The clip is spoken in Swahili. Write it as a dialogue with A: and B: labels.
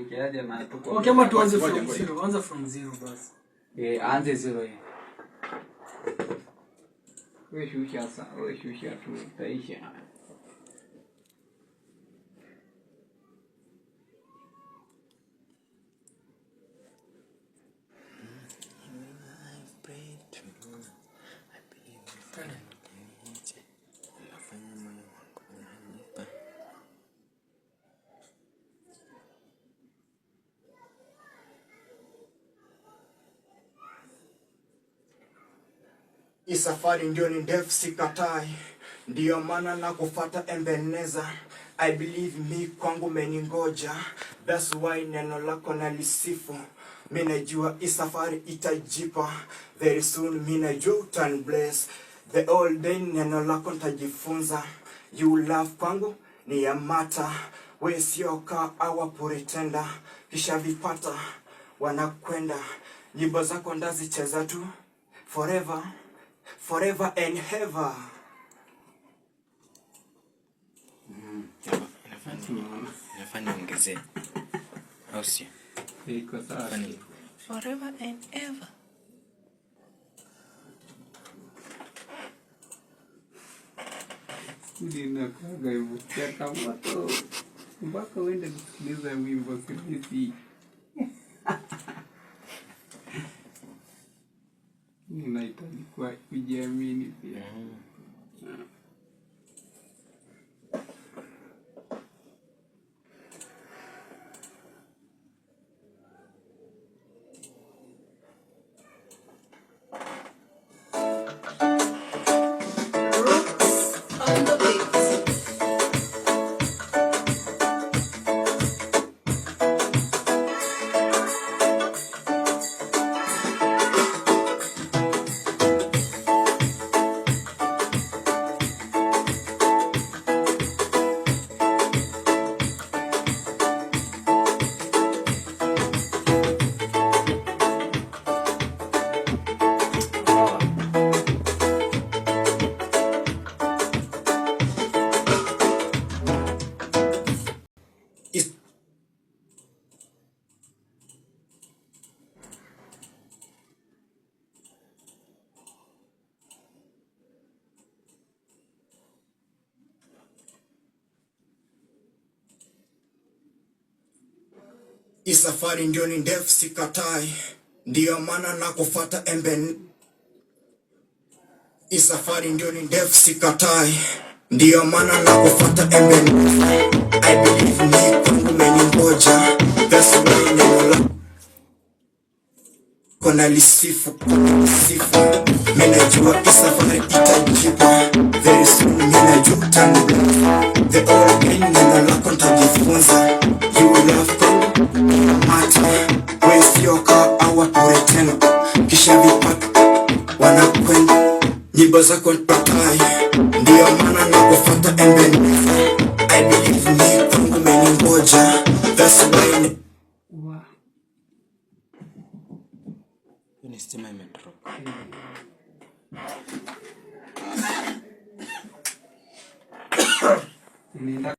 A: nikiaje na tuko.
B: Okay, kama tuanze from zero. Anza from zero basi.
A: Anze zero.
C: Wewe shusha tu taisha.
D: Isafari ndio ni ndefu sikatai, ndio maana na kufuata Ebeneza. I believe me kwangu meningoja, that's why neno lako nalisifu. Mimi najua isafari itajipa, very soon mimi najua utan bless. The all day neno lako nitajifunza, you love kwangu ni ya mata. We sio ka awa pretender, kisha vipata wanakwenda. Nyimbo zako ndazicheza tu forever, forever and ever.
E: Nafanya ongezea. Au sio?
C: Iko sawa.
E: Forever and ever.
C: Nina kaga hivyo. Ya kama to. Mpaka uende kusikiliza wimbo sisi. Ninahitaji kujiamini pia.
D: Isafari ndio ni ndefu sikatai, ndio maana na kufuata Isafari ndio ni ndefu sikatai, ndio maana na kufuata I believe me kwangu meningoja, that's why neno lako nalisifu. Mimi najua isafari itajipa, very soon mimi najua utan bless. The all day neno lako nitajifunza, you love mata. We sio ka awa pretender, kisha vipata wanakwenda. Nyimbo zako nitatai, ndio maana na kufuata I believe me kwangu meningoja, that's why
E: Ni stima imedrop.
C: Nina